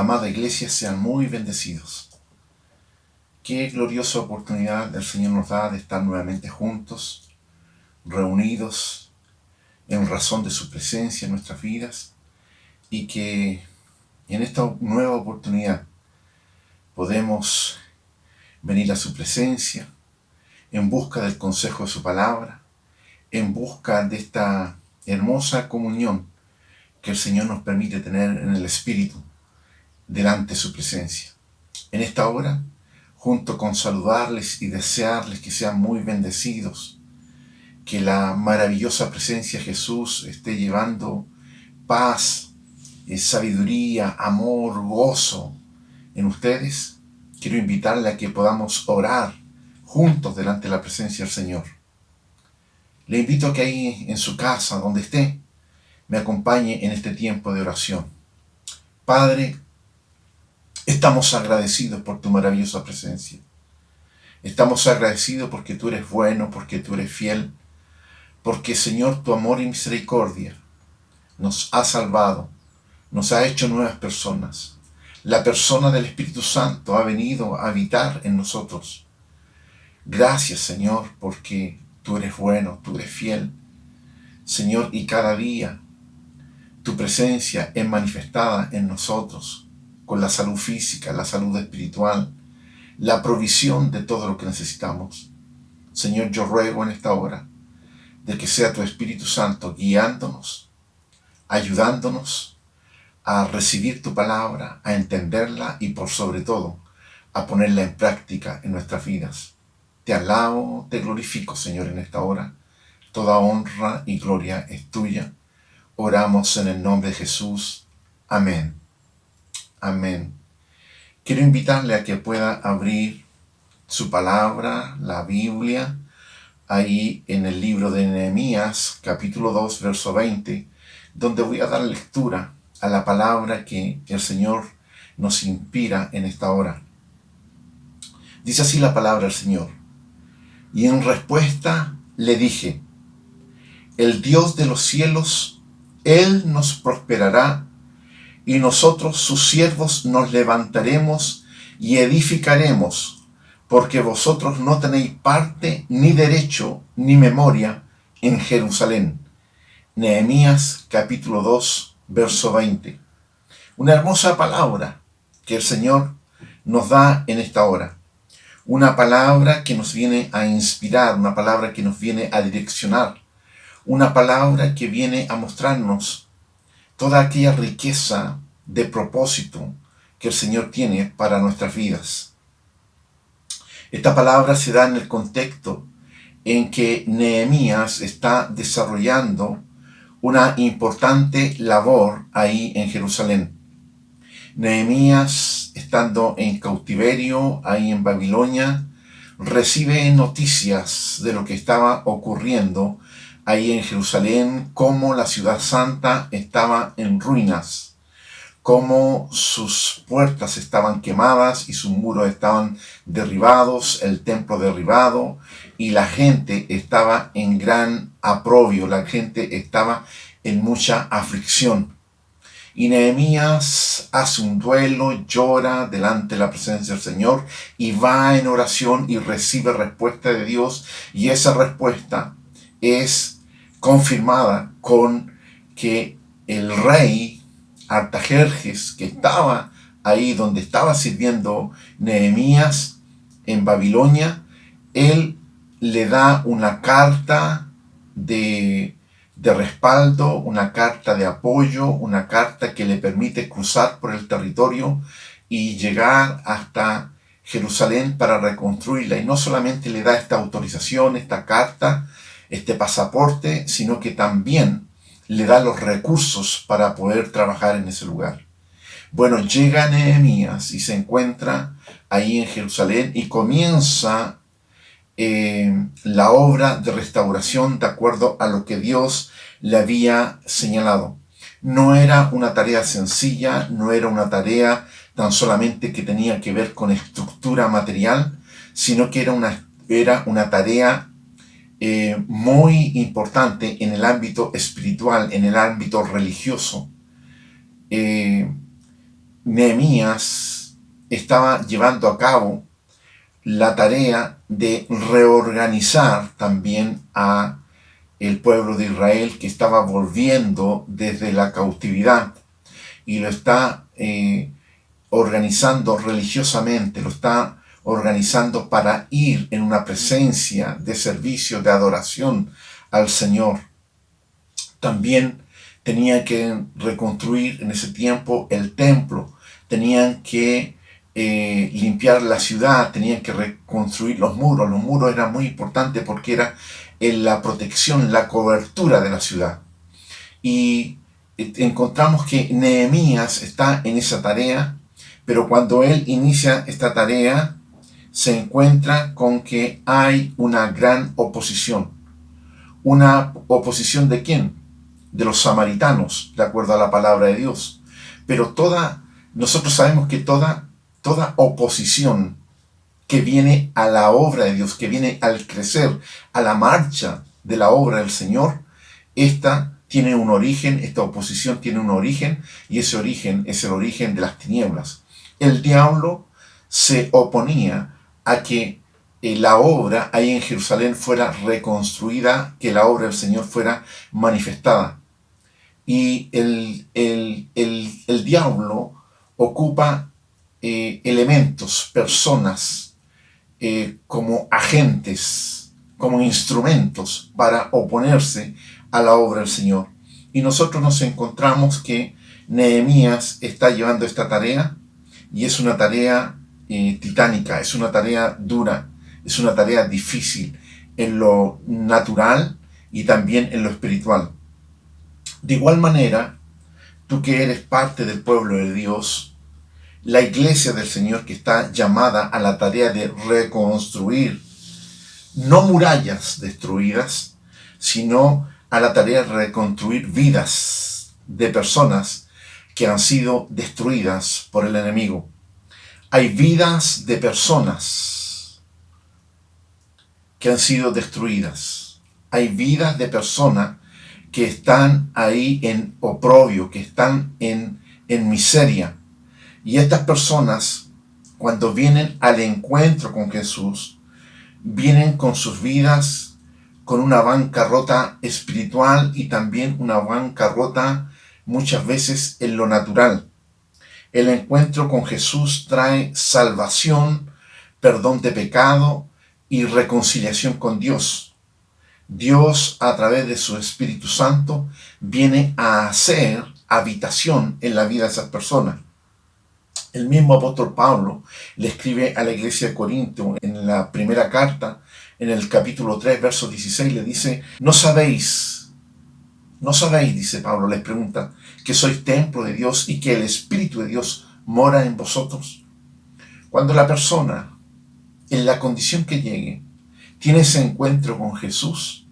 amada iglesia, sean muy bendecidos. Qué gloriosa oportunidad el Señor nos da de estar nuevamente juntos, reunidos en razón de su presencia en nuestras vidas, y que en esta nueva oportunidad podemos venir a su presencia en busca del consejo de su palabra, en busca de esta hermosa comunión que el Señor nos permite tener en el Espíritu delante de su presencia. En esta hora, junto con saludarles y desearles que sean muy bendecidos, que la maravillosa presencia de Jesús esté llevando paz, sabiduría, amor, gozo en ustedes, quiero invitarle a que podamos orar juntos delante de la presencia del Señor. Le invito a que ahí en su casa, donde esté, me acompañe en este tiempo de oración. Padre, estamos agradecidos por tu maravillosa presencia. Estamos agradecidos porque tú eres bueno, porque tú eres fiel, porque, Señor, tu amor y misericordia nos ha salvado, nos ha hecho nuevas personas. La persona del Espíritu Santo ha venido a habitar en nosotros. Gracias, Señor, porque tú eres bueno, tú eres fiel. Señor, y cada día tu presencia es manifestada en nosotros, con la salud física, la salud espiritual, la provisión de todo lo que necesitamos. Señor, yo ruego en esta hora de que sea tu Espíritu Santo guiándonos, ayudándonos a recibir tu palabra, a entenderla y por sobre todo a ponerla en práctica en nuestras vidas. Te alabo, te glorifico, Señor, en esta hora. Toda honra y gloria es tuya. Oramos en el nombre de Jesús. Amén. Amén. Quiero invitarle a que pueda abrir su palabra, la Biblia, ahí en el libro de Nehemías, capítulo 2, verso 20, donde voy a dar lectura a la palabra que el Señor nos inspira en esta hora. Dice así la palabra del Señor. Y en respuesta le dije, el Dios de los cielos, Él nos prosperará, y nosotros sus siervos nos levantaremos y edificaremos, porque vosotros no tenéis parte, ni derecho, ni memoria en Jerusalén. Nehemías capítulo 2, verso 20. Una hermosa palabra que el Señor nos da en esta hora. Una palabra que nos viene a inspirar, una palabra que nos viene a direccionar, una palabra que viene a mostrarnos toda aquella riqueza de propósito que el Señor tiene para nuestras vidas. Esta palabra se da en el contexto en que Nehemías está desarrollando una importante labor ahí en Jerusalén. Nehemías, estando en cautiverio ahí en Babilonia, recibe noticias de lo que estaba ocurriendo ahí en Jerusalén, cómo la ciudad santa estaba en ruinas, cómo sus puertas estaban quemadas y sus muros estaban derribados, el templo derribado, y la gente estaba en gran aprobio, la gente estaba en mucha aflicción. Y Nehemías hace un duelo, llora delante de la presencia del Señor y va en oración y recibe respuesta de Dios, y esa respuesta es confirmada con que el rey Artajerjes, que estaba ahí donde estaba sirviendo Nehemías en Babilonia, él le da una carta de respaldo, una carta de apoyo, una carta que le permite cruzar por el territorio y llegar hasta Jerusalén para reconstruirla. Y no solamente le da esta autorización, esta carta, este pasaporte, sino que también le da los recursos para poder trabajar en ese lugar. Bueno, llega Nehemías y se encuentra ahí en Jerusalén y comienza la obra de restauración de acuerdo a lo que Dios le había señalado. No era una tarea sencilla, no era una tarea tan solamente que tenía que ver con estructura material, sino que era una tarea muy importante en el ámbito espiritual, en el ámbito religioso. Nehemías estaba llevando a cabo la tarea de reorganizar también a el pueblo de Israel, que estaba volviendo desde la cautividad, y lo está organizando religiosamente, lo está organizando para ir en una presencia de servicio, de adoración al Señor. También tenían que reconstruir en ese tiempo el templo, tenían que limpiar la ciudad, tenían que reconstruir los muros. Los muros eran muy importantes porque era la protección, la cobertura de la ciudad. Y encontramos que Nehemías está en esa tarea, pero cuando él inicia esta tarea, se encuentra con que hay una gran oposición. ¿Una oposición de quién? De los samaritanos, de acuerdo a la palabra de Dios. Pero nosotros sabemos que toda oposición que viene a la obra de Dios, que viene al crecer, a la marcha de la obra del Señor, esta tiene un origen, esta oposición tiene un origen, y ese origen es el origen de las tinieblas. El diablo se oponía a que la obra ahí en Jerusalén fuera reconstruida, que la obra del Señor fuera manifestada. Y el diablo ocupa elementos, personas, como agentes, como instrumentos para oponerse a la obra del Señor. Y nosotros nos encontramos que Nehemías está llevando esta tarea, y es una tarea titánica, es una tarea dura, es una tarea difícil en lo natural y también en lo espiritual. De igual manera, tú que eres parte del pueblo de Dios, la iglesia del Señor, que está llamada a la tarea de reconstruir, no murallas destruidas, sino a la tarea de reconstruir vidas de personas que han sido destruidas por el enemigo. Hay vidas de personas que han sido destruidas. Hay vidas de personas que están ahí en oprobio, que están en miseria. Y estas personas, cuando vienen al encuentro con Jesús, vienen con sus vidas con una bancarrota espiritual y también una bancarrota muchas veces en lo natural. El encuentro con Jesús trae salvación, perdón de pecado y reconciliación con Dios. Dios, a través de su Espíritu Santo, viene a hacer habitación en la vida de esas personas. El mismo apóstol Pablo le escribe a la iglesia de Corinto en la primera carta, en el capítulo 3, verso 16, le dice: ¿No sabéis, dice Pablo, les pregunta, que sois templo de Dios y que el Espíritu de Dios mora en vosotros? Cuando la persona, en la condición que llegue, tiene ese encuentro con Jesús,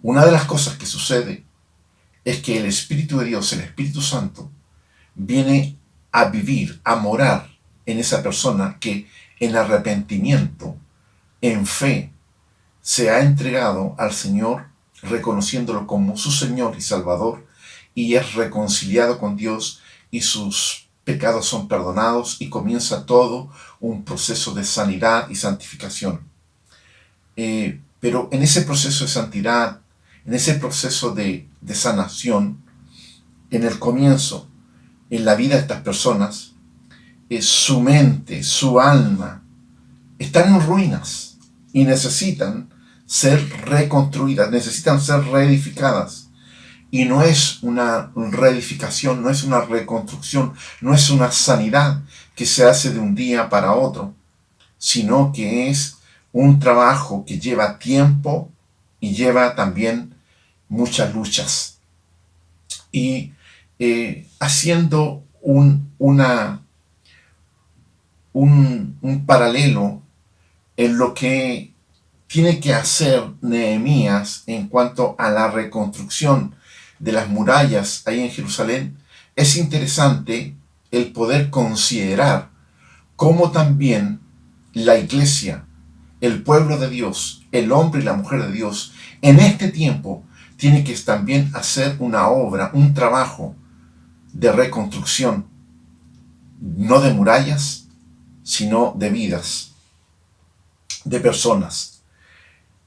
una de las cosas que sucede es que el Espíritu de Dios, el Espíritu Santo, viene a vivir, a morar en esa persona que en arrepentimiento, en fe, se ha entregado al Señor, reconociéndolo como su Señor y Salvador, y es reconciliado con Dios, y sus pecados son perdonados, y comienza todo un proceso de sanidad y santificación. Pero en ese proceso de santidad, en ese proceso de sanación, en el comienzo, en la vida de estas personas, su mente, su alma, están en ruinas y necesitan ser reconstruidas, necesitan ser reedificadas. Y no es una reedificación, no es una reconstrucción, no es una sanidad que se hace de un día para otro, sino que es un trabajo que lleva tiempo y lleva también muchas luchas. Y haciendo un paralelo en lo que tiene que hacer Nehemías en cuanto a la reconstrucción de las murallas ahí en Jerusalén, es interesante el poder considerar cómo también la iglesia, el pueblo de Dios, el hombre y la mujer de Dios, en este tiempo tiene que también hacer una obra, un trabajo de reconstrucción. no de murallas, sino de vidas, de personas.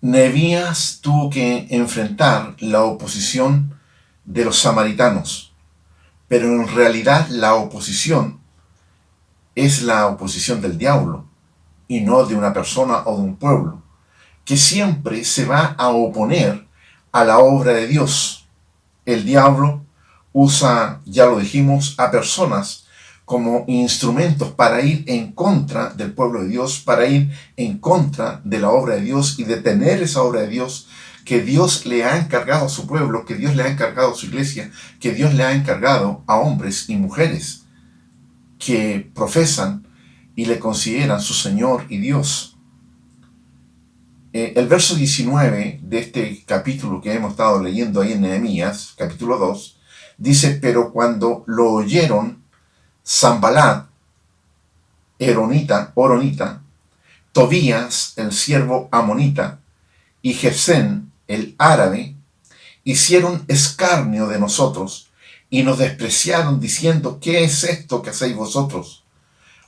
Nehemías tuvo que enfrentar la oposición de los samaritanos, pero en realidad la oposición es la oposición del diablo y no de una persona o de un pueblo, que siempre se va a oponer a la obra de Dios. El diablo usa, ya lo dijimos, a personas como instrumentos para ir en contra del pueblo de Dios, para ir en contra de la obra de Dios y detener esa obra de Dios que Dios le ha encargado a su pueblo, que Dios le ha encargado a su iglesia, que Dios le ha encargado a hombres y mujeres que profesan y le consideran su Señor y Dios. El verso 19 de este capítulo que hemos estado leyendo ahí en Nehemías, capítulo 2, dice: pero cuando lo oyeron Sanballat, Horonita, Tobías, el siervo amonita, y Gesem, el árabe, hicieron escarnio de nosotros y nos despreciaron diciendo: ¿qué es esto que hacéis vosotros?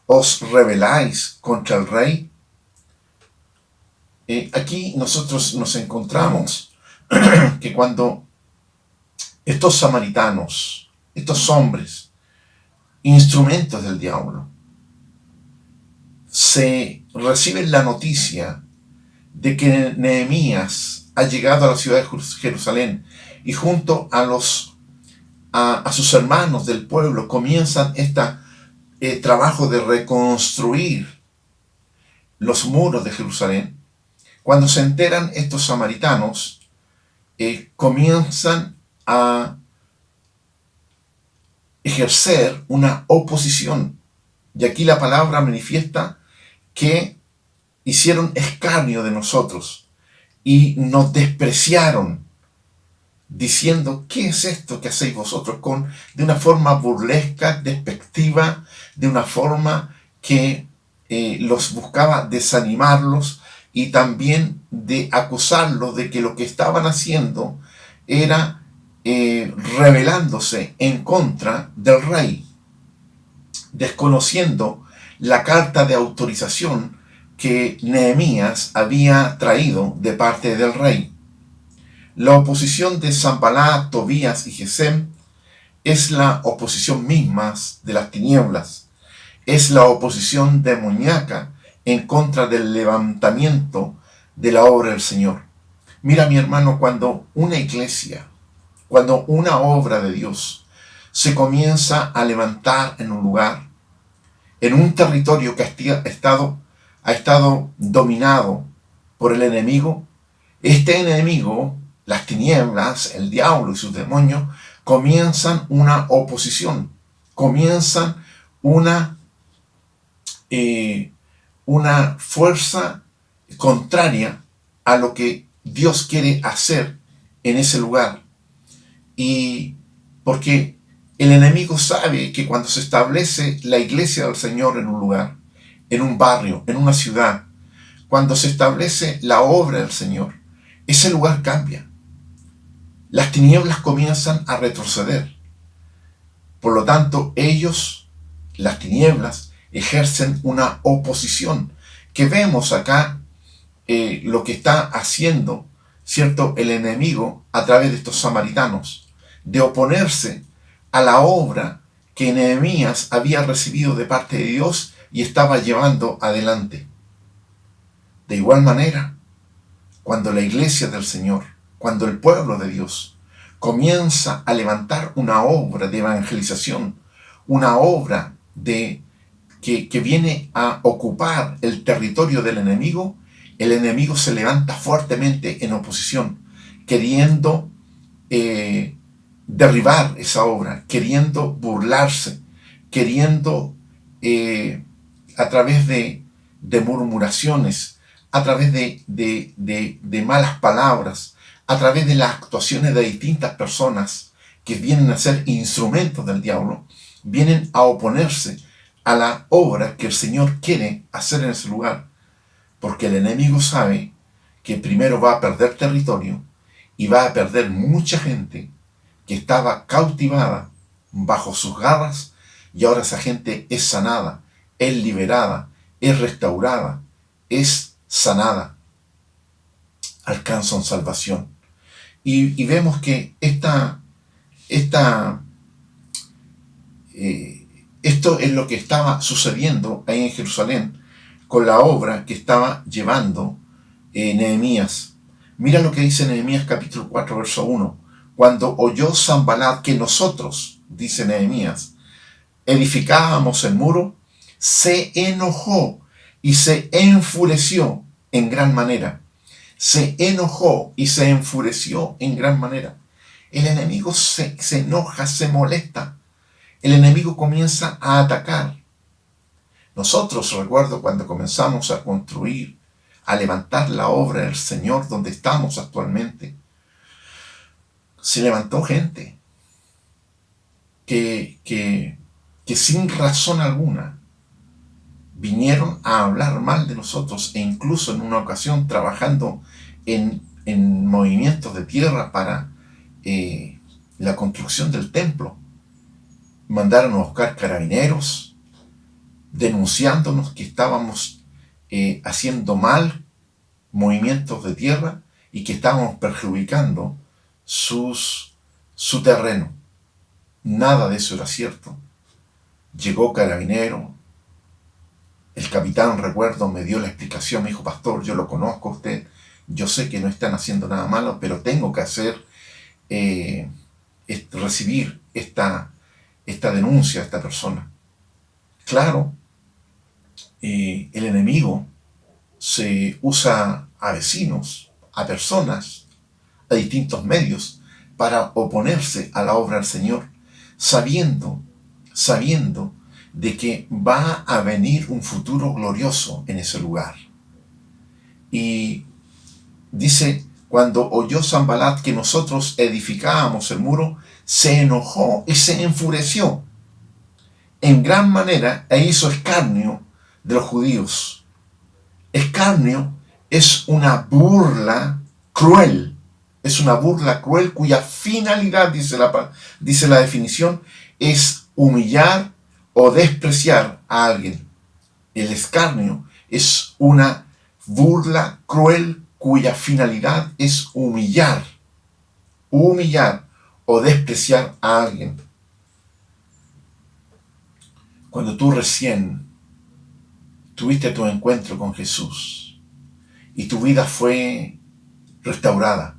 ¿Os rebeláis contra el rey? Aquí nosotros nos encontramos que cuando estos samaritanos, estos hombres, instrumentos del diablo, se reciben la noticia de que Nehemías ha llegado a la ciudad de Jerusalén y junto a sus hermanos del pueblo comienzan este trabajo de reconstruir los muros de Jerusalén. Cuando se enteran estos samaritanos, comienzan a ejercer una oposición. Y aquí la palabra manifiesta que hicieron escarnio de nosotros y nos despreciaron, diciendo: ¿qué es esto que hacéis vosotros? De una forma burlesca, despectiva, de una forma que los buscaba desanimarlos y también de acusarlos de que lo que estaban haciendo era rebelándose en contra del rey, desconociendo la carta de autorización que Nehemías había traído de parte del rey. La oposición de Sanballat, Tobías y Gesem es la oposición misma de las tinieblas, es la oposición demoníaca en contra del levantamiento de la obra del Señor. Mira, mi hermano, cuando una iglesia, cuando una obra de Dios se comienza a levantar en un lugar, en un territorio que ha estado dominado por el enemigo, este enemigo, las tinieblas, el diablo y sus demonios, comienzan una oposición, comienzan una fuerza contraria a lo que Dios quiere hacer en ese lugar. Y porque el enemigo sabe que cuando se establece la iglesia del Señor en un lugar, en un barrio, en una ciudad, cuando se establece la obra del Señor, ese lugar cambia. Las tinieblas comienzan a retroceder. Por lo tanto, las tinieblas, ejercen una oposición. Que vemos acá lo que está haciendo, ¿cierto?, el enemigo a través de estos samaritanos, de oponerse a la obra que Nehemías había recibido de parte de Dios y estaba llevando adelante. De igual manera, cuando la iglesia del Señor, cuando el pueblo de Dios comienza a levantar una obra de evangelización, una obra que viene a ocupar el territorio del enemigo, el enemigo se levanta fuertemente en oposición, queriendo derribar esa obra, queriendo burlarse, queriendo a través de murmuraciones, a través de malas palabras, a través de las actuaciones de distintas personas que vienen a ser instrumentos del diablo, vienen a oponerse a la obra que el Señor quiere hacer en ese lugar, porque el enemigo sabe que primero va a perder territorio y va a perder mucha gente que estaba cautivada bajo sus garras, y ahora esa gente es sanada, es liberada, es restaurada, es sanada, alcanzan salvación. Y vemos que esto es lo que estaba sucediendo ahí en Jerusalén con la obra que estaba llevando Nehemías. Mira lo que dice Nehemías capítulo 4, verso 1. Cuando oyó Sanbalat que nosotros, dice Nehemías, edificábamos el muro, se enojó y se enfureció en gran manera. Se enojó y se enfureció en gran manera. El enemigo se enoja, se molesta. El enemigo comienza a atacar. Nosotros, recuerdo cuando comenzamos a construir, a levantar la obra del Señor donde estamos actualmente, se levantó gente que sin razón alguna vinieron a hablar mal de nosotros, e incluso en una ocasión trabajando en movimientos de tierra para la construcción del templo. Mandaron a buscar carabineros denunciándonos que estábamos haciendo mal movimientos de tierra y que estábamos perjudicando su terreno. Nada de eso era cierto. Llegó carabinero, el capitán, recuerdo, me dio la explicación, me dijo: pastor, yo lo conozco a usted, yo sé que no están haciendo nada malo, pero tengo que recibir esta denuncia a esta persona. Claro, el enemigo se usa a vecinos, a personas, a distintos medios para oponerse a la obra del Señor, sabiendo de que va a venir un futuro glorioso en ese lugar. Y dice: cuando oyó Sanbalat que nosotros edificábamos el muro, se enojó y se enfureció en gran manera e hizo escarnio de los judíos. Escarnio es una burla cruel. Es una burla cruel cuya finalidad, dice la definición, es humillar o despreciar a alguien. El escarnio es una burla cruel cuya finalidad es humillar o despreciar a alguien. Cuando tú recién tuviste tu encuentro con Jesús y tu vida fue restaurada,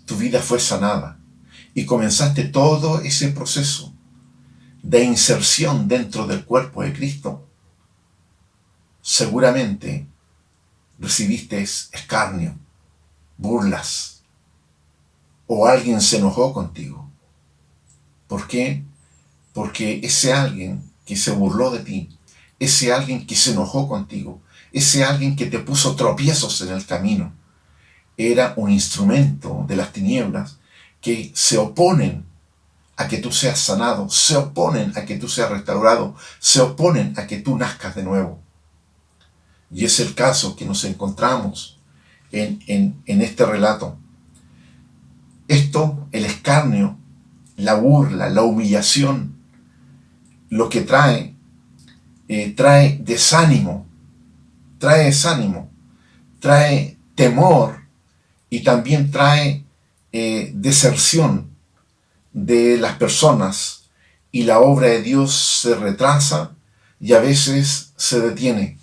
tu vida fue sanada y comenzaste todo ese proceso de inserción dentro del cuerpo de Cristo, seguramente recibiste escarnio, burlas, o alguien se enojó contigo. ¿Por qué? Porque ese alguien que se burló de ti, ese alguien que se enojó contigo, ese alguien que te puso tropiezos en el camino, era un instrumento de las tinieblas que se oponen a que tú seas sanado, se oponen a que tú seas restaurado, se oponen a que tú nazcas de nuevo. Y es el caso que nos encontramos en este relato. Esto, el escarnio, la burla, la humillación, lo que trae desánimo, trae temor y también trae deserción de las personas, y la obra de Dios se retrasa y a veces se detiene.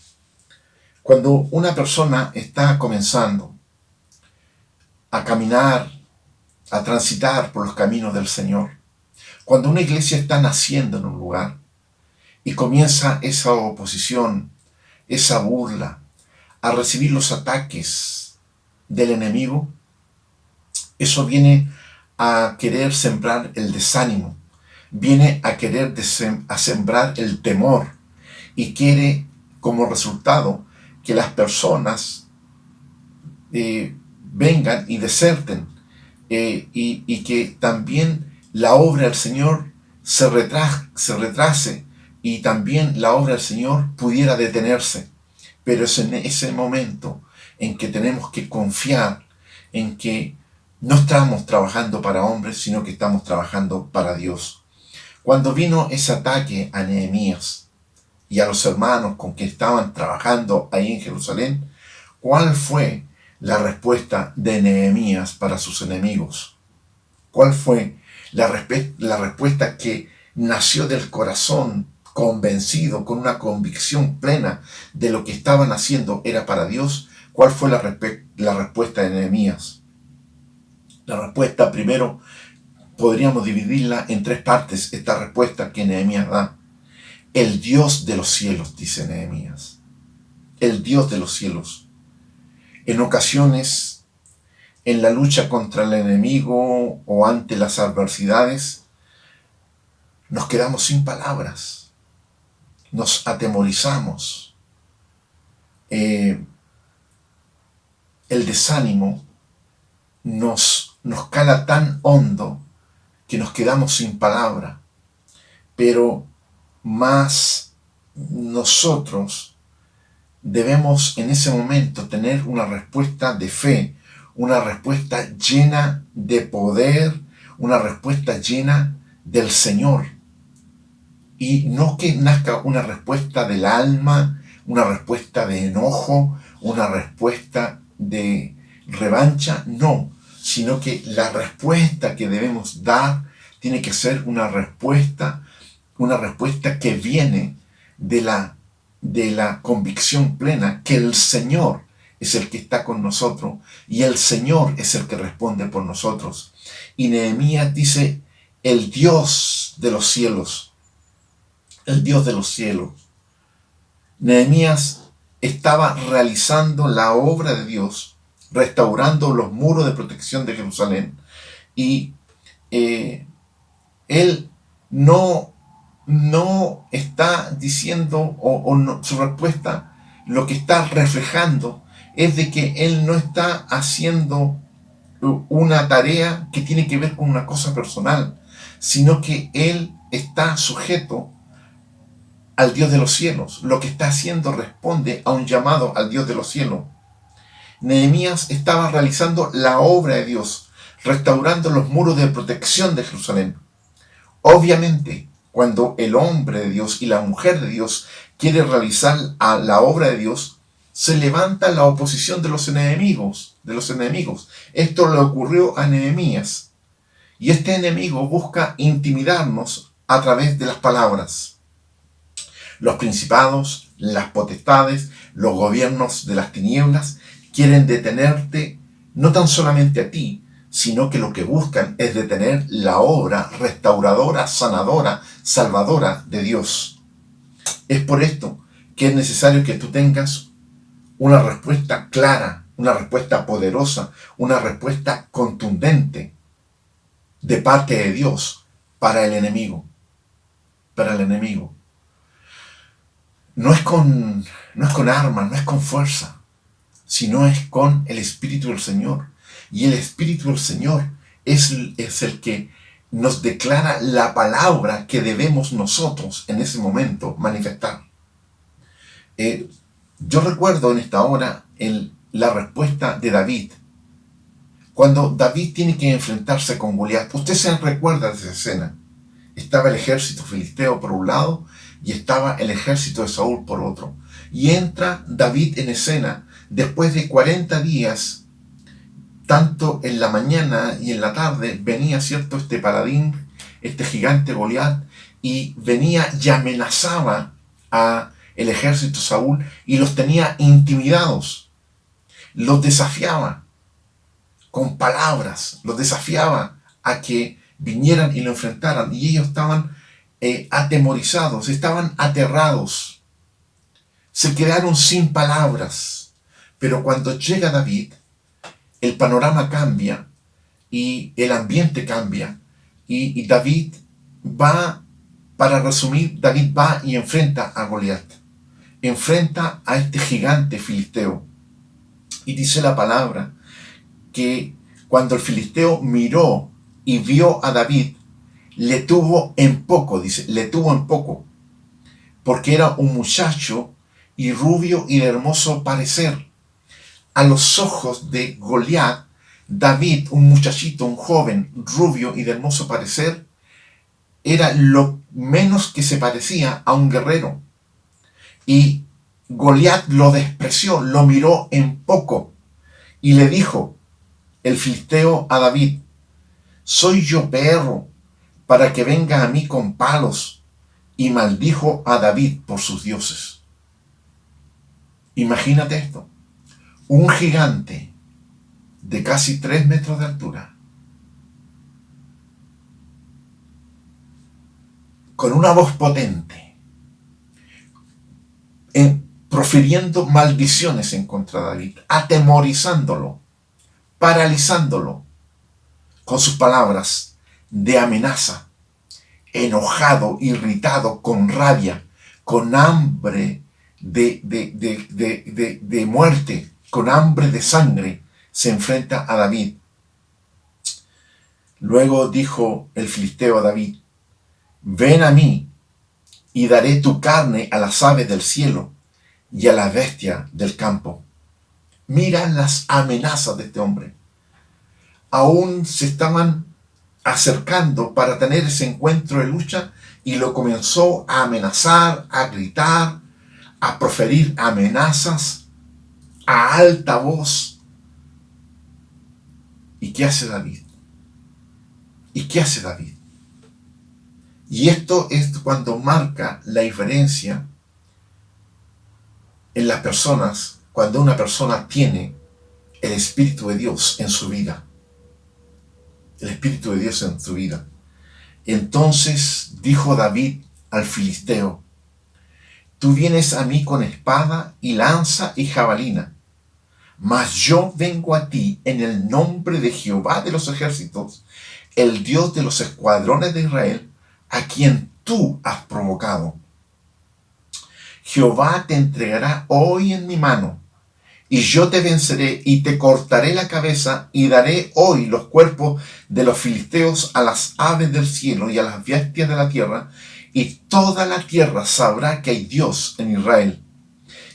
Cuando una persona está comenzando a caminar, a transitar por los caminos del Señor, cuando una iglesia está naciendo en un lugar y comienza esa oposición, esa burla, a recibir los ataques del enemigo, eso viene a querer sembrar el desánimo, viene a querer a sembrar el temor, y quiere como resultado que las personas vengan y deserten, y que también la obra del Señor se retrase y también la obra del Señor pudiera detenerse. Pero es en ese momento en que tenemos que confiar en que no estamos trabajando para hombres, sino que estamos trabajando para Dios. Cuando vino ese ataque a Nehemías y a los hermanos con que estaban trabajando ahí en Jerusalén, ¿cuál fue la respuesta de Nehemías para sus enemigos? ¿Cuál fue la respuesta que nació del corazón, convencido, con una convicción plena de lo que estaban haciendo era para Dios? ¿Cuál fue la respuesta de Nehemías? La respuesta, primero, podríamos dividirla en tres partes, esta respuesta que Nehemías da. El Dios de los cielos, dice Nehemías. El Dios de los cielos. En ocasiones, en la lucha contra el enemigo o ante las adversidades, nos quedamos sin palabras. Nos atemorizamos. El desánimo nos cala tan hondo que nos quedamos sin palabra. Pero más nosotros debemos en ese momento tener una respuesta de fe, una respuesta llena de poder, una respuesta llena del Señor. Y no que nazca una respuesta del alma, una respuesta de enojo, una respuesta de revancha, no, sino que la respuesta que debemos dar tiene que ser una respuesta que viene de la convicción plena que el Señor es el que está con nosotros y el Señor es el que responde por nosotros. Y Nehemías dice, el Dios de los cielos, el Dios de los cielos. Nehemías estaba realizando la obra de Dios, restaurando los muros de protección de Jerusalén, y él no está diciendo, su respuesta, lo que está reflejando es de que él no está haciendo una tarea que tiene que ver con una cosa personal, sino que él está sujeto al Dios de los cielos. Lo que está haciendo responde a un llamado al Dios de los cielos. Nehemías estaba realizando la obra de Dios, restaurando los muros de protección de Jerusalén. Obviamente, cuando el hombre de Dios y la mujer de Dios quiere realizar la obra de Dios, se levanta la oposición de los enemigos. Esto le ocurrió a Nehemías. Y este enemigo busca intimidarnos a través de las palabras. Los principados, las potestades, los gobiernos de las tinieblas quieren detenerte no tan solamente a ti, sino que lo que buscan es detener la obra restauradora, sanadora, salvadora de Dios. Es por esto que es necesario que tú tengas una respuesta clara, una respuesta poderosa, una respuesta contundente de parte de Dios para el enemigo. Para el enemigo. No es con armas, no es con fuerza, sino es con el Espíritu del Señor. Y el Espíritu del Señor es el que nos declara la palabra que debemos nosotros en ese momento manifestar. Yo recuerdo en esta hora la respuesta de David. Cuando David tiene que enfrentarse con Goliat, usted se recuerda de esa escena. Estaba el ejército filisteo por un lado y estaba el ejército de Saúl por otro. Y entra David en escena después de 40 días. Tanto en la mañana y en la tarde venía, ¿cierto?, este paladín, este gigante Goliat, y venía y amenazaba a el ejército de Saúl y los tenía intimidados. Los desafiaba con palabras, los desafiaba a que vinieran y lo enfrentaran, y ellos estaban atemorizados, estaban aterrados, se quedaron sin palabras. Pero cuando llega David, el panorama cambia y el ambiente cambia, y David va, para resumir, David va y enfrenta a Goliat, enfrenta a este gigante filisteo, y dice la palabra que cuando el filisteo miró y vio a David, le tuvo en poco, porque era un muchacho y rubio y de hermoso parecer. A los ojos de Goliat, David, un muchachito, un joven, rubio y de hermoso parecer, era lo menos que se parecía a un guerrero. Y Goliat lo despreció, lo miró en poco. Y le dijo el filisteo a David: ¿soy yo perro para que venga a mí con palos? Y maldijo a David por sus dioses. Imagínate esto. Un gigante de casi 3 metros de altura, con una voz potente, profiriendo maldiciones en contra de David, atemorizándolo, paralizándolo con sus palabras de amenaza, enojado, irritado, con rabia, con hambre de muerte, con hambre de sangre, se enfrenta a David. Luego dijo el filisteo a David: ven a mí y daré tu carne a las aves del cielo y a las bestias del campo. Mira las amenazas de este hombre. Aún se estaban acercando para tener ese encuentro de lucha y lo comenzó a amenazar, a gritar, a proferir amenazas a alta voz. ¿Y qué hace David? ¿Y qué hace David? Y esto es cuando marca la diferencia en las personas, cuando una persona tiene el Espíritu de Dios en su vida. El Espíritu de Dios en su vida. Entonces dijo David al filisteo: tú vienes a mí con espada y lanza y jabalina, mas yo vengo a ti en el nombre de Jehová de los ejércitos, el Dios de los escuadrones de Israel, a quien tú has provocado. Jehová te entregará hoy en mi mano, y yo te venceré y te cortaré la cabeza, y daré hoy los cuerpos de los filisteos a las aves del cielo y a las bestias de la tierra, y toda la tierra sabrá que hay Dios en Israel.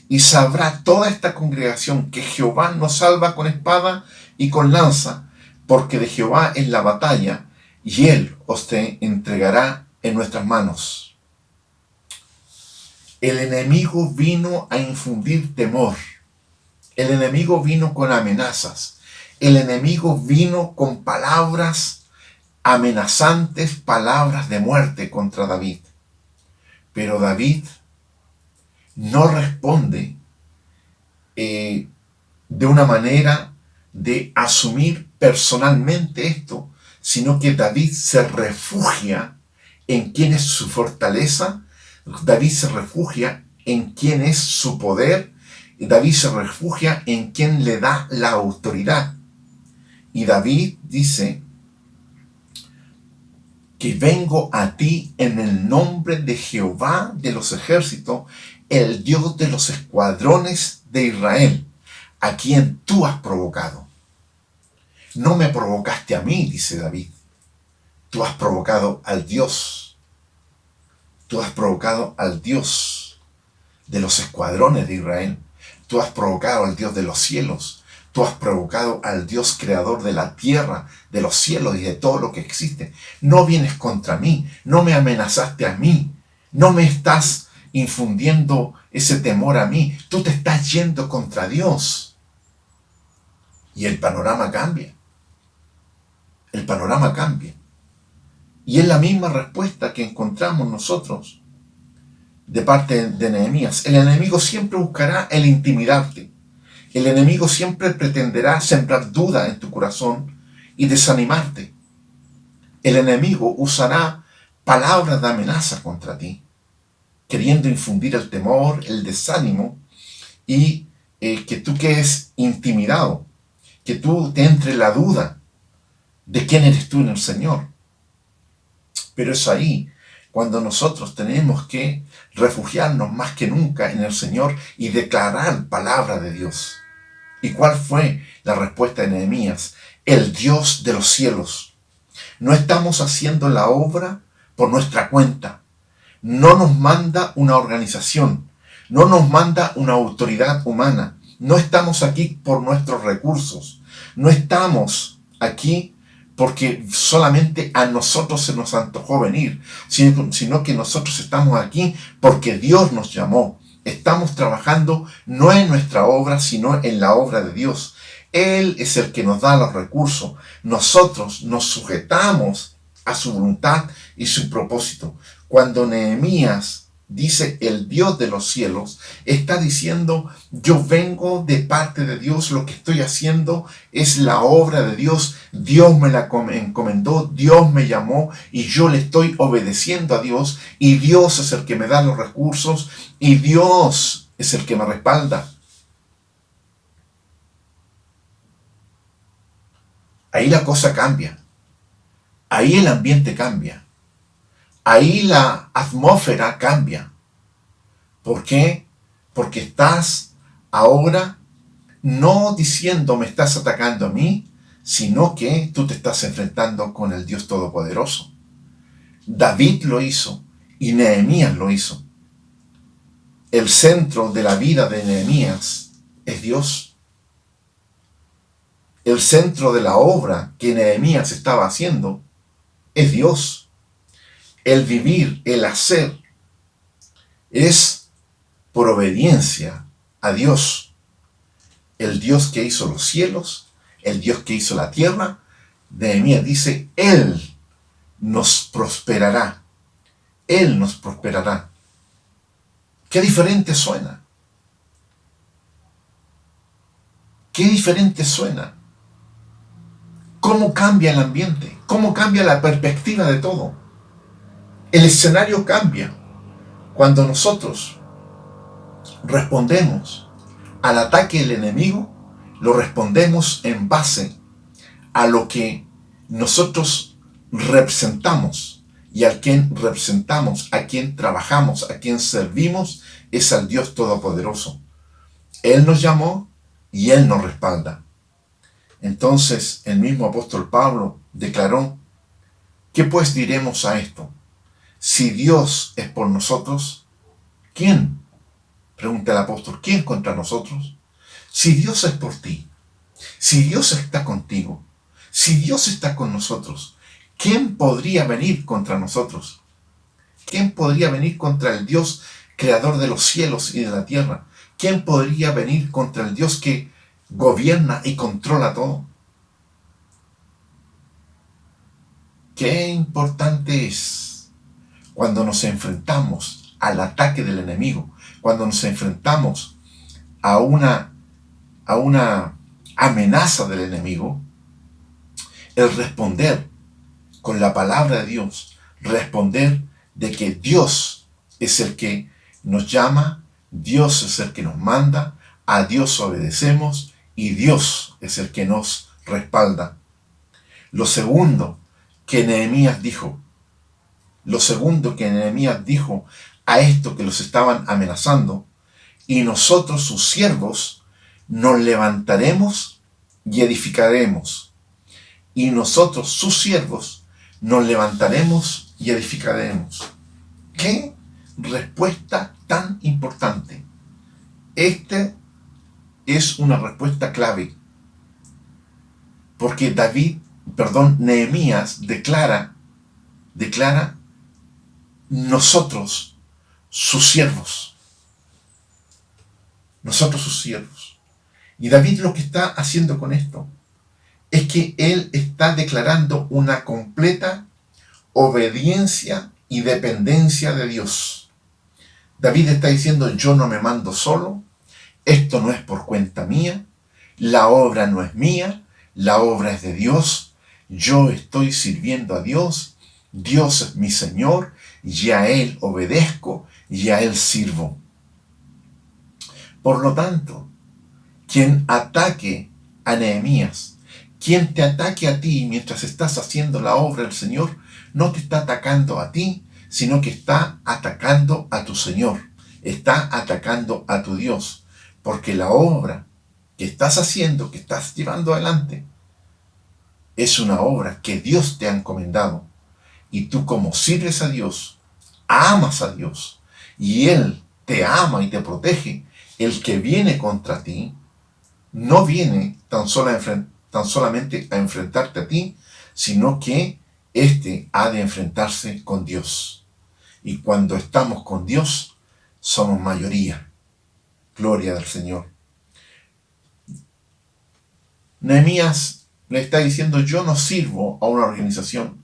Y sabrá toda esta congregación que Jehová nos salva con espada y con lanza, porque de Jehová es la batalla, y él os te entregará en nuestras manos. El enemigo vino a infundir temor. El enemigo vino con amenazas. El enemigo vino con palabras amenazantes, palabras de muerte contra David. Pero David no responde de una manera de asumir personalmente esto, sino que David se refugia en quien es su fortaleza. David se refugia en quien es su poder. David se refugia en quien le da la autoridad. Y David dice que vengo a ti en el nombre de Jehová de los ejércitos, el Dios de los escuadrones de Israel, a quien tú has provocado. No me provocaste a mí, dice David. Tú has provocado al Dios. Tú has provocado al Dios de los escuadrones de Israel. Tú has provocado al Dios de los cielos. Tú has provocado al Dios creador de la tierra, de los cielos y de todo lo que existe. No vienes contra mí. No me amenazaste a mí. No me estás infundiendo ese temor a mí. Tú te estás yendo contra Dios. Y el panorama cambia. El panorama cambia. Y es la misma respuesta que encontramos nosotros de parte de Nehemías. El enemigo siempre buscará el intimidarte. El enemigo siempre pretenderá sembrar duda en tu corazón y desanimarte. El enemigo usará palabras de amenaza contra ti, queriendo infundir el temor, el desánimo y que tú quedes intimidado, que tú te entre la duda de quién eres tú en el Señor. Pero es ahí cuando nosotros tenemos que refugiarnos más que nunca en el Señor y declarar palabra de Dios. ¿Y cuál fue la respuesta de Nehemías? El Dios de los cielos. No estamos haciendo la obra por nuestra cuenta. No nos manda una organización. No nos manda una autoridad humana. No estamos aquí por nuestros recursos. No estamos aquí porque solamente a nosotros se nos antojó venir, sino que nosotros estamos aquí porque Dios nos llamó. Estamos trabajando no en nuestra obra, sino en la obra de Dios. Él es el que nos da los recursos. Nosotros nos sujetamos a su voluntad y su propósito. Cuando Nehemías dice el Dios de los cielos, está diciendo: yo vengo de parte de Dios, lo que estoy haciendo es la obra de Dios, Dios me la encomendó, Dios me llamó y yo le estoy obedeciendo a Dios, y Dios es el que me da los recursos y Dios es el que me respalda. Ahí la cosa cambia, ahí el ambiente cambia. Ahí la atmósfera cambia. ¿Por qué? Porque estás ahora no diciendo me estás atacando a mí, sino que tú te estás enfrentando con el Dios Todopoderoso. David lo hizo y Nehemías lo hizo. El centro de la vida de Nehemías es Dios. El centro de la obra que Nehemías estaba haciendo es Dios. El vivir, el hacer, es por obediencia a Dios. El Dios que hizo los cielos, el Dios que hizo la tierra. Nehemías dice: Él nos prosperará. Él nos prosperará. Qué diferente suena. Qué diferente suena. Cómo cambia el ambiente, cómo cambia la perspectiva de todo. El escenario cambia cuando nosotros respondemos al ataque del enemigo. Lo respondemos en base a lo que nosotros representamos, y al quien representamos, a quien trabajamos, a quien servimos, es al Dios Todopoderoso. Él nos llamó y Él nos respalda. Entonces el mismo apóstol Pablo declaró: ¿qué pues diremos a esto? Si Dios es por nosotros, ¿quién? Pregunta el apóstol, ¿quién contra nosotros? Si Dios es por ti, si Dios está contigo, si Dios está con nosotros, ¿quién podría venir contra nosotros? ¿Quién podría venir contra el Dios creador de los cielos y de la tierra? ¿Quién podría venir contra el Dios que gobierna y controla todo? Qué importante es cuando nos enfrentamos al ataque del enemigo, cuando nos enfrentamos a una amenaza del enemigo, el responder con la palabra de Dios, responder de que Dios es el que nos llama, Dios es el que nos manda, a Dios obedecemos y Dios es el que nos respalda. Lo segundo que Nehemías dijo a esto que los estaban amenazando: y nosotros sus siervos nos levantaremos y edificaremos. Y nosotros sus siervos nos levantaremos y edificaremos. ¿Qué respuesta tan importante? Esta es una respuesta clave, porque Nehemías declara nosotros sus siervos. Nosotros sus siervos. Y David lo que está haciendo con esto es que él está declarando una completa obediencia y dependencia de Dios. David está diciendo: yo no me mando solo, esto no es por cuenta mía, la obra no es mía, la obra es de Dios, yo estoy sirviendo a Dios, Dios es mi Señor, y a Él obedezco y a Él sirvo. Por lo tanto, quien ataque a Nehemías, quien te ataque a ti mientras estás haciendo la obra del Señor, no te está atacando a ti, sino que está atacando a tu Señor, está atacando a tu Dios, porque la obra que estás haciendo, que estás llevando adelante, es una obra que Dios te ha encomendado. Y tú, como sirves a Dios, amas a Dios, y Él te ama y te protege, el que viene contra ti no viene tan solamente a enfrentarte a ti, sino que éste ha de enfrentarse con Dios. Y cuando estamos con Dios, somos mayoría. Gloria del Señor. Nehemías le está diciendo: yo no sirvo a una organización,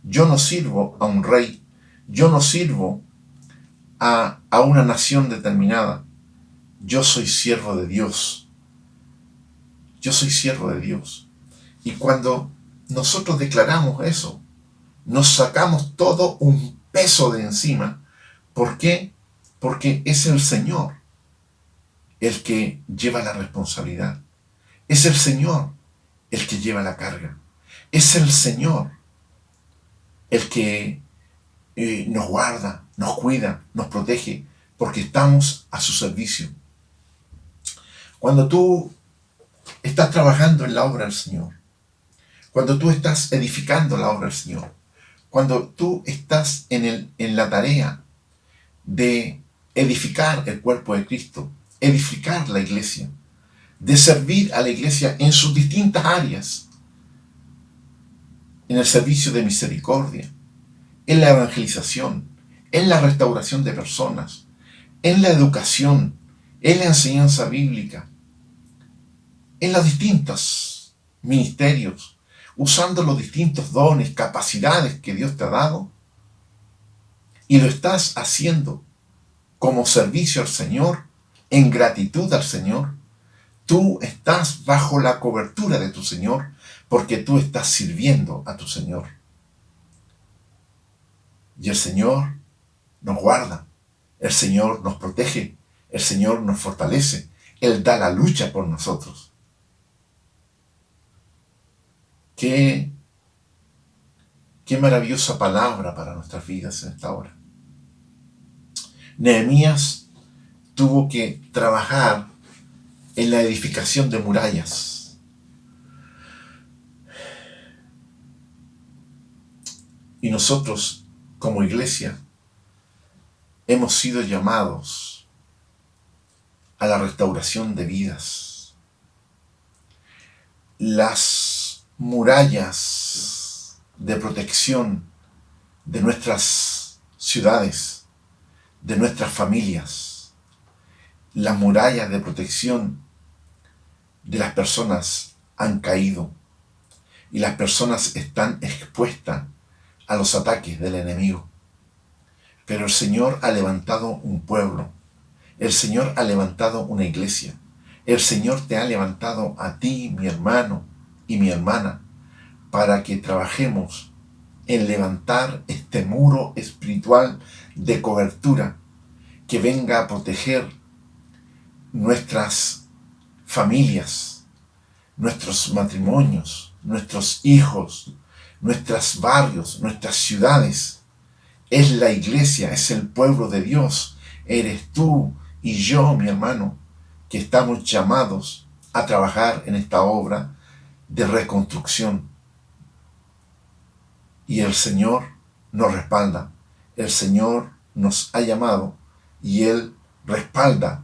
yo no sirvo a un rey, yo no sirvo a una nación determinada. Yo soy siervo de Dios. Yo soy siervo de Dios. Y cuando nosotros declaramos eso, nos sacamos todo un peso de encima. ¿Por qué? Porque es el Señor el que lleva la responsabilidad. Es el Señor el que lleva la carga. Es el Señor el que nos guarda, nos cuida, nos protege, porque estamos a su servicio. Cuando tú estás trabajando en la obra del Señor, cuando tú estás edificando la obra del Señor, cuando tú estás en la tarea de edificar el cuerpo de Cristo, edificar la iglesia, de servir a la iglesia en sus distintas áreas, en el servicio de misericordia, en la evangelización, en la restauración de personas, en la educación, en la enseñanza bíblica, en los distintos ministerios, usando los distintos dones, capacidades que Dios te ha dado, y lo estás haciendo como servicio al Señor, en gratitud al Señor, tú estás bajo la cobertura de tu Señor, porque tú estás sirviendo a tu Señor. Y el Señor nos guarda, el Señor nos protege, el Señor nos fortalece, Él da la lucha por nosotros. Qué maravillosa palabra para nuestras vidas en esta hora. Nehemías tuvo que trabajar en la edificación de murallas. Y nosotros, como iglesia, hemos sido llamados a la restauración de vidas. Las murallas de protección de nuestras ciudades, de nuestras familias, las murallas de protección de las personas han caído y las personas están expuestas a los ataques del enemigo. Pero el Señor ha levantado un pueblo, el Señor ha levantado una iglesia, el Señor te ha levantado a ti, mi hermano y mi hermana, para que trabajemos en levantar este muro espiritual de cobertura que venga a proteger nuestras familias, nuestros matrimonios, nuestros hijos, nuestros barrios, nuestras ciudades. Es la iglesia, es el pueblo de Dios. Eres tú y yo, mi hermano, que estamos llamados a trabajar en esta obra de reconstrucción. Y el Señor nos respalda. El Señor nos ha llamado y Él respalda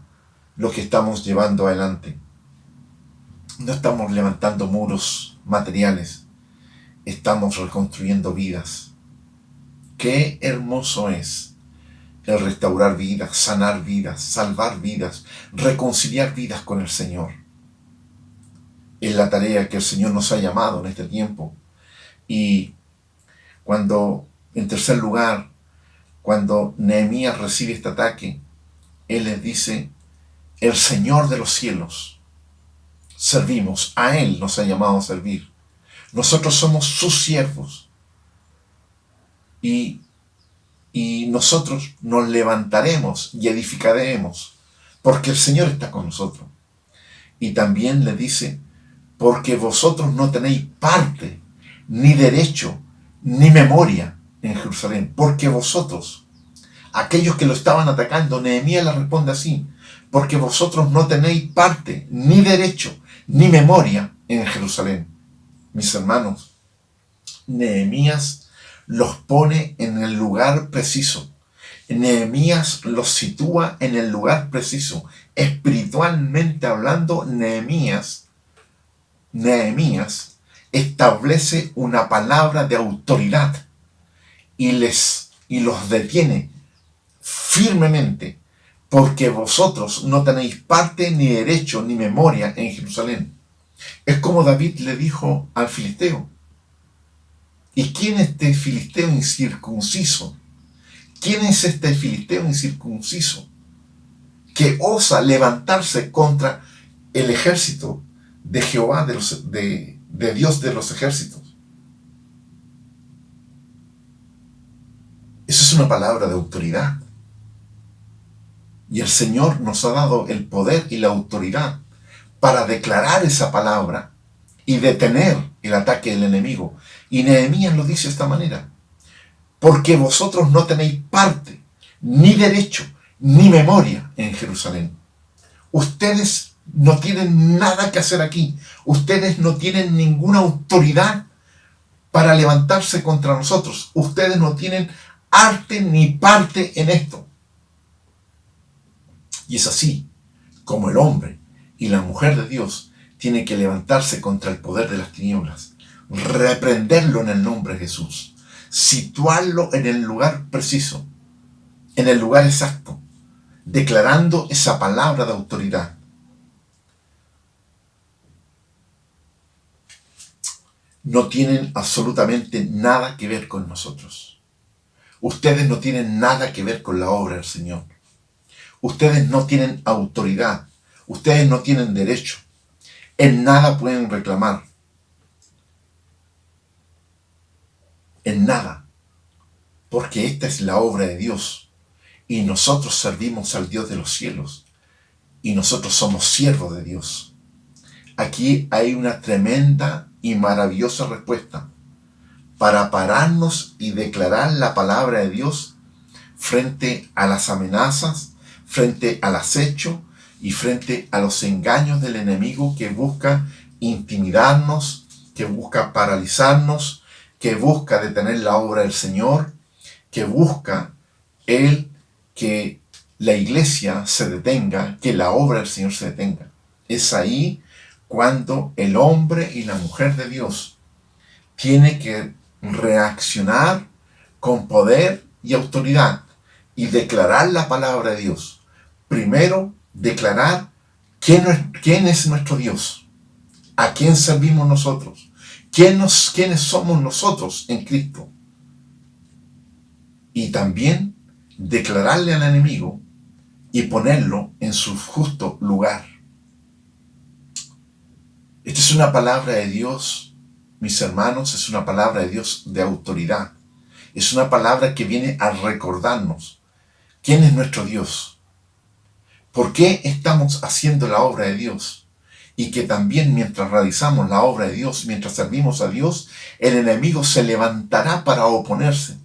lo que estamos llevando adelante. No estamos levantando muros materiales, estamos reconstruyendo vidas. Qué hermoso es el restaurar vidas, sanar vidas, salvar vidas, reconciliar vidas con el Señor. Es la tarea que el Señor nos ha llamado en este tiempo. Y cuando, en tercer lugar, cuando Nehemías recibe este ataque, él les dice: el Señor de los cielos, servimos, a Él nos ha llamado a servir. Nosotros somos sus siervos. Y nosotros nos levantaremos y edificaremos, porque el Señor está con nosotros. Y también le dice: porque vosotros no tenéis parte, ni derecho, ni memoria en Jerusalén. Porque vosotros, aquellos que lo estaban atacando, Nehemías le responde así: porque vosotros no tenéis parte, ni derecho, ni memoria en Jerusalén. Mis hermanos, Nehemías los pone en el lugar preciso. Nehemías los sitúa en el lugar preciso. Espiritualmente hablando, Nehemías establece una palabra de autoridad y los detiene firmemente, porque vosotros no tenéis parte ni derecho ni memoria en Jerusalén. Es como David le dijo al filisteo. ¿Y quién es este filisteo incircunciso? ¿Quién es este filisteo incircunciso que osa levantarse contra el ejército de Jehová, de Dios de los ejércitos? Eso es una palabra de autoridad. Y el Señor nos ha dado el poder y la autoridad para declarar esa palabra y detener el ataque del enemigo. Y Nehemías lo dice de esta manera: porque vosotros no tenéis parte, ni derecho, ni memoria en Jerusalén. Ustedes no tienen nada que hacer aquí. Ustedes no tienen ninguna autoridad para levantarse contra nosotros. Ustedes no tienen arte ni parte en esto. Y es así como el hombre y la mujer de Dios tienen que levantarse contra el poder de las tinieblas, reprenderlo en el nombre de Jesús, situarlo en el lugar preciso, en el lugar exacto, declarando esa palabra de autoridad. No tienen absolutamente nada que ver con nosotros. Ustedes no tienen nada que ver con la obra del Señor. Ustedes no tienen autoridad. Ustedes no tienen derecho. En nada pueden reclamar. En nada. Porque esta es la obra de Dios. Y nosotros servimos al Dios de los cielos. Y nosotros somos siervos de Dios. Aquí hay una tremenda y maravillosa respuesta para pararnos y declarar la palabra de Dios frente a las amenazas, frente al acecho y frente a los engaños del enemigo que busca intimidarnos, que busca paralizarnos, que busca detener la obra del Señor, que busca que la iglesia se detenga, que la obra del Señor se detenga. Es ahí cuando el hombre y la mujer de Dios tiene que reaccionar con poder y autoridad y declarar la palabra de Dios. Primero, declarar quién es nuestro Dios, a quién servimos nosotros, quiénes somos nosotros en Cristo. Y también declararle al enemigo y ponerlo en su justo lugar. Esta es una palabra de Dios, mis hermanos, es una palabra de Dios de autoridad. Es una palabra que viene a recordarnos quién es nuestro Dios, por qué estamos haciendo la obra de Dios, y que también mientras realizamos la obra de Dios, mientras servimos a Dios, el enemigo se levantará para oponerse.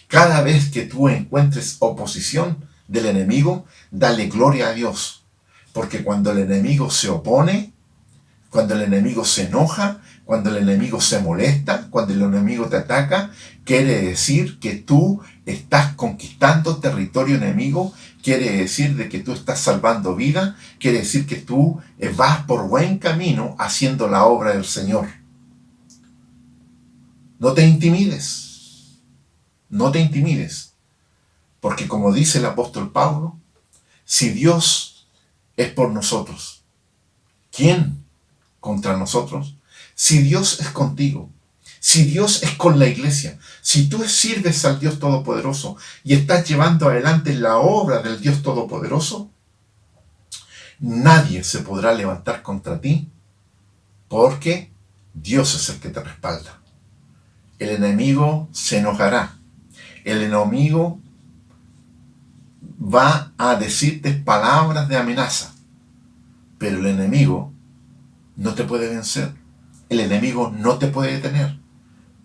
Cada vez que tú encuentres oposición del enemigo, dale gloria a Dios, porque cuando el enemigo se opone, cuando el enemigo se enoja, cuando el enemigo se molesta, cuando el enemigo te ataca, quiere decir que tú estás conquistando territorio enemigo, quiere decir de que tú estás salvando vida, quiere decir que tú vas por buen camino haciendo la obra del Señor. No te intimides, no te intimides, porque como dice el apóstol Pablo, si Dios es por nosotros, ¿quién contra nosotros? Si Dios es contigo, si Dios es con la iglesia, si tú sirves al Dios Todopoderoso y estás llevando adelante la obra del Dios Todopoderoso, nadie se podrá levantar contra ti, porque Dios es el que te respalda. El enemigo se enojará, el enemigo va a decirte palabras de amenaza, pero el enemigo no te puede vencer. El enemigo no te puede detener,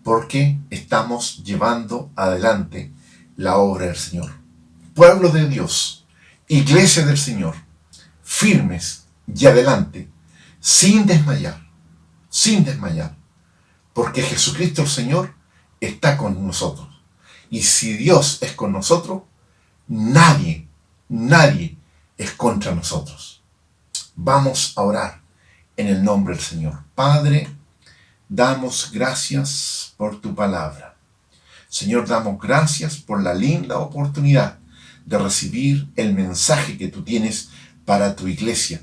porque estamos llevando adelante la obra del Señor. Pueblo de Dios, iglesia del Señor, firmes y adelante, sin desmayar, porque Jesucristo el Señor está con nosotros. Y si Dios es con nosotros, nadie es contra nosotros. Vamos a orar en el nombre del Señor. Padre, damos gracias por tu palabra. Señor, damos gracias por la linda oportunidad de recibir el mensaje que tú tienes para tu iglesia.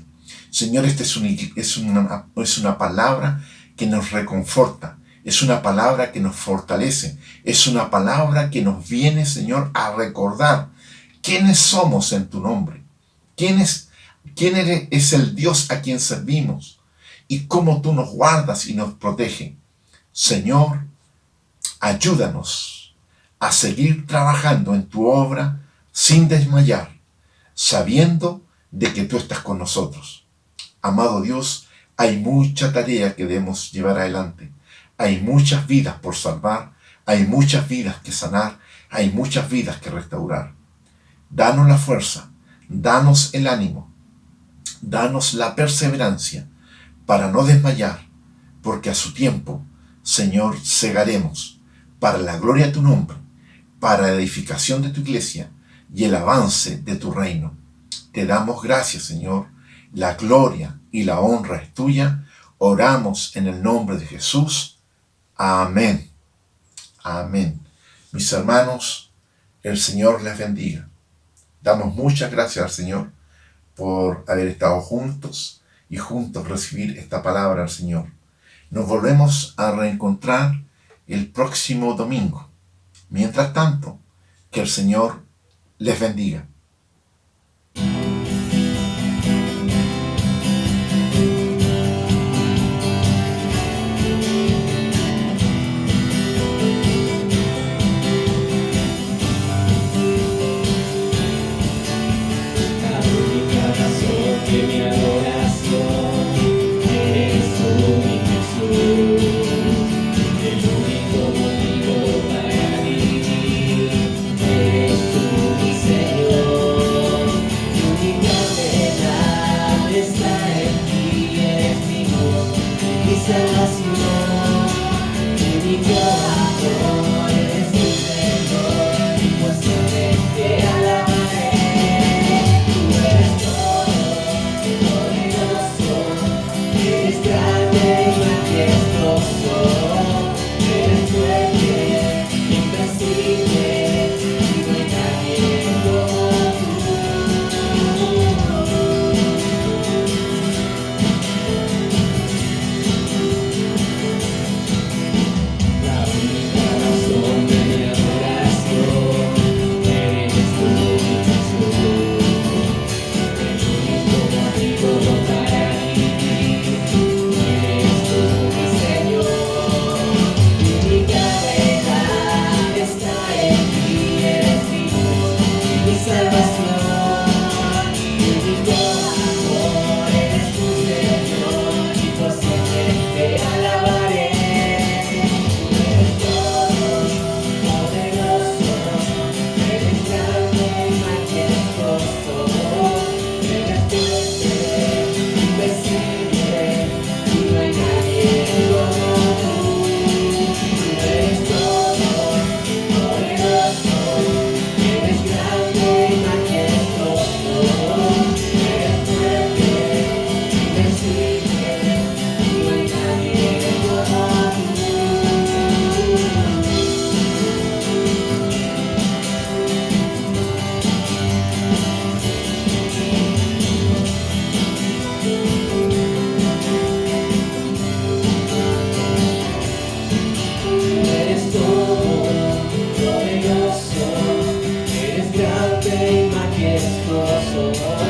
Señor, esta es una palabra que nos reconforta, es una palabra que nos fortalece, es una palabra que nos viene, Señor, a recordar quiénes somos en tu nombre, quién es el Dios a quien servimos y cómo tú nos guardas y nos proteges. Señor, ayúdanos a seguir trabajando en tu obra sin desmayar, sabiendo de que tú estás con nosotros. Amado Dios, hay mucha tarea que debemos llevar adelante. Hay muchas vidas por salvar, hay muchas vidas que sanar, hay muchas vidas que restaurar. Danos la fuerza, danos el ánimo, danos la perseverancia para no desmayar, porque a su tiempo, Señor, segaremos para la gloria de tu nombre, para la edificación de tu iglesia y el avance de tu reino. Te damos gracias, Señor. La gloria y la honra es tuya. Oramos en el nombre de Jesús. Amén. Amén. Mis hermanos, el Señor les bendiga. Damos muchas gracias al Señor por haber estado juntos y juntos recibir esta palabra del Señor. Nos volvemos a reencontrar el próximo domingo. Mientras tanto, que el Señor les bendiga. Majestuoso.